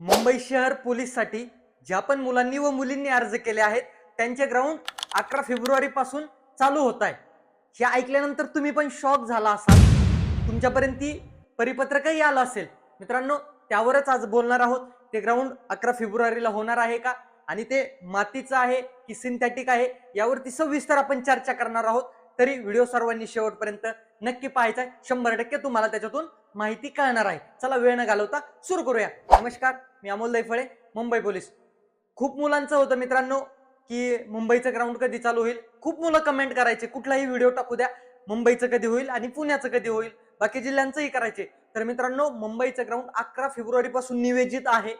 मुंबई शहर पोलीससाठी ज्या पण मुलांनी व मुलींनी अर्ज केले आहेत त्यांचे ग्राउंड 11 फेब्रुवारी पासून चालू होत आहे। हे ऐकल्यानंतर तुम्ही पण शॉक झाला असाल, तुमच्यापर्यंत ती परिपत्रकही आलं असेल। मित्रांनो, त्यावरच आज बोलणार आहोत। ते ग्राउंड 11 फेब्रुवारीला होणार आहे का आणि ते मातीचं आहे की सिंथेटिक आहे यावरती सविस्तर आपण चर्चा करणार आहोत। तरी व्हिडिओ सर्वांनी शेवटपर्यंत नक्की पाहायचा आहे। 100% तुम्हाला त्याच्यातून माहिती कळणार आहे। चला वेळ न घालवता सुरू करूया। नमस्कार, मी अमोल दैफळे, मुंबई पोलीस। खूप मुलांचं होतं मित्रांनो की मुंबईचं ग्राउंड कधी चालू होईल। खूप मुलं कमेंट करायचे, कुठलाही व्हिडिओ टाकू द्या, मुंबईचं कधी होईल आणि पुण्याचं कधी होईल, बाकी जिल्ह्यांचंही करायचे। तर मित्रांनो, मुंबईचं ग्राउंड 11 फेब्रुवारी पासून नियोजित आहे।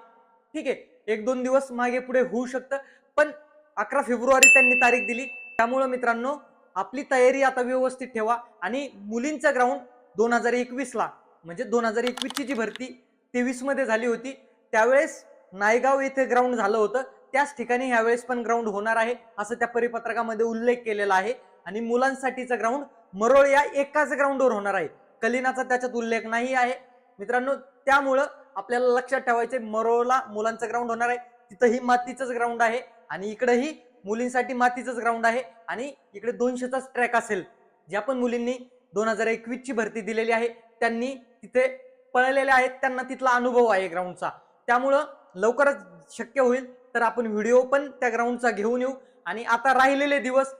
ठीक आहे, 1-2 दिवस मागे पुढे होऊ शकतं, पण 11 फेब्रुवारी त्यांनी तारीख दिली। त्यामुळे मित्रांनो, आपली तयारी आता व्यवस्थित ठेवा। आणि मुलींचं ग्राउंड 2021 ला म्हणजे 2021 ची जी भरती 23 मध्ये झाली होती, त्यावेळेस नायगाव येथे ग्राउंड झालं होतं, त्याच ठिकाणी यावेळेस पण ग्राउंड होणार आहे असं त्या परिपत्रकामध्ये उल्लेख केलेला आहे। आणि मुलांसाठीचं ग्राउंड मरोळ या एकाच ग्राउंडवर होणार आहे, कलिनाचा त्याच्यात उल्लेख नाही आहे मित्रांनो। त्यामुळं आपल्याला लक्षात ठेवायचे, मरोळला मुलांचं ग्राउंड होणार आहे, तिथंही मातीचंच ग्राउंड आहे आणि इकडेही मुलींसाठी मातीचंच ग्राउंड आहे आणि इकडे 200चाच ट्रॅक असेल। ज्या पण मुलींनी 2021 ची भरती दिलेली आहे त्यांनी तिथे पळलेले आहेत, त्यांना तिथला अनुभव आहे ग्राउंडचा। त्यामुळं लवकरच शक्य होईल तर आपण व्हिडिओ पण त्या ग्राउंडचा घेऊन येऊ। आणि आता राहिलेले दिवस,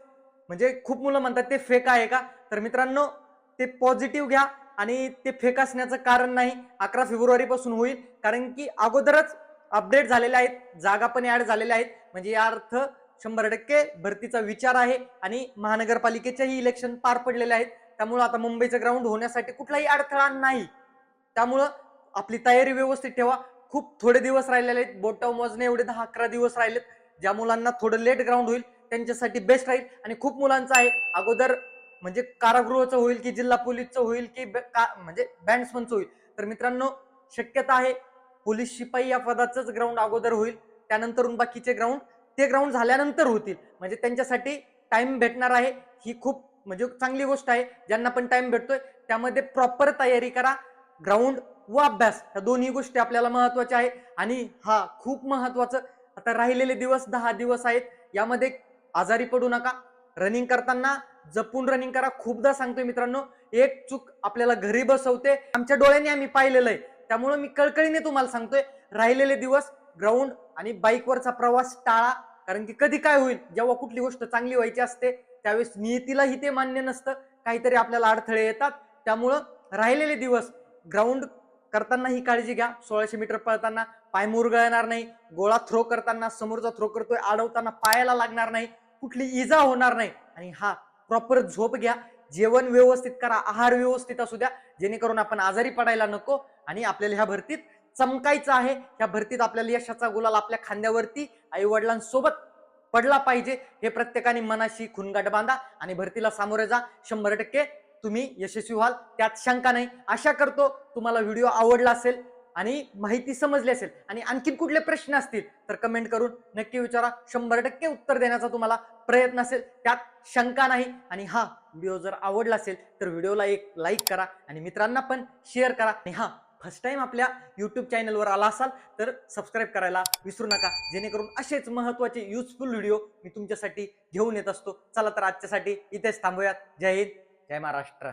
म्हणजे खूप मुलं म्हणतात ते फेक आहे का, तर मित्रांनो ते पॉझिटिव्ह घ्या आणि ते फेक असण्याचं कारण नाही। 11 फेब्रुवारी पासून होईल, कारण की अगोदरच अपडेट झालेले आहेत, जागा पण ऍड झालेल्या आहेत, म्हणजे या अर्थ 100% भरतीचा विचार आहे। आणि महानगरपालिकेचेही इलेक्शन पार पडलेले आहेत, त्यामुळे आता मुंबईचं ग्राउंड होण्यासाठी कुठलाही अडथळा नाही। त्यामुळं आपली तयारी व्यवस्थित ठेवा। खूप थोडे दिवस राहिलेले आहेत, बोटावर मोजणे एवढे 10-11 दिवस राहिलेत। ज्या मुलांना थोडं लेट ग्राउंड होईल त्यांच्यासाठी बेस्ट राहील। आणि खूप मुलांचं आहे अगोदर, म्हणजे कारागृहाचं होईल की जिल्हा पोलीसचं होईल की म्हणजे बँड्समनचं होईल। तर मित्रांनो, शक्यता आहे पोलीस शिपाई या पदाचंच ग्राउंड अगोदर होईल, त्यानंतरून बाकीचे ग्राउंड ते ग्राउंड झाल्यानंतर होतील, म्हणजे त्यांच्यासाठी टाइम भेटणार आहे। ही खूप म्हणजे चांगली गोष्ट आहे। ज्यांना पण टाइम भेटतोय त्यामध्ये प्रॉपर तयारी करा, ग्राउंड व अभ्यास या दोन्ही गोष्टी आपल्याला महत्वाच्या आहे। आणि हा खूप महत्वाचं, आता राहिलेले दिवस 10 दिवस आहेत, यामध्ये आजारी पडू नका। रनिंग करताना जपून रनिंग करा। खूपदा सांगतोय मित्रांनो, एक चूक आपल्याला घरी बसवते, आमच्या डोळ्यांनी आम्ही पाहिलेलं आहे। त्यामुळे मी कळकळीने तुम्हाला सांगतोय, राहिलेले दिवस ग्राउंड आणि बाईकवरचा प्रवास टाळा, कारण की कधी काय होईल, जेव्हा कुठली गोष्ट चांगली व्हायची असते त्यावेळेस नियतीलाही ते मान्य नसतं, काहीतरी आपल्याला अडथळे येतात। त्यामुळं राहिलेले दिवस ग्राउंड करताना ही काळजी घ्या। 1600 मीटर पळताना पाय मुरगळणार नाही, गोळा थ्रो करताना समोरचा थ्रो करतोय अडवताना पायाला लागणार नाही, कुठली इजा होणार नाही। आणि हा प्रॉपर झोप घ्या, जेवण व्यवस्थित करा, आहार व्यवस्थित असू द्या, जेणेकरून आपण आजारी पडायला नको आणि आपल्याला ह्या भरतीत चमकायचं आहे। ह्या भरतीत आपल्याला यशाचा गुलाल आपल्या खांद्यावरती आई वडिलांसोबत पडला पाहिजे, हे प्रत्येकाने मनाशी खुणगाठ बांधा आणि भरतीला सामोरे जा। 100% तुम्ही यशस्वी व्हाल, त्यात शंका नाही। आशा करतो तुम्हाला व्हिडिओ आवडला असेल आणि माहिती समजली असेल। आणि आणखीन कुठले प्रश्न असतील तर कमेंट करून नक्की विचारा, 100% उत्तर देण्याचा तुम्हाला प्रयत्न असेल, त्यात शंका नाही। आणि हा व्हिडिओ जर आवडला असेल तर व्हिडिओला एक लाईक करा आणि मित्रांना पण शेअर करा। आणि हा फर्स्ट टाइम आपल्या YouTube चॅनलवर आला असाल तर सबस्क्राईब करायला विसरू नका, जेणेकरून असेच महत्त्वाचे युजफुल व्हिडिओ मी तुमच्यासाठी घेऊन येत असतो। चला तर आजच्यासाठी इथेच थांबूयात। जय हिंद, जय महाराष्ट्र।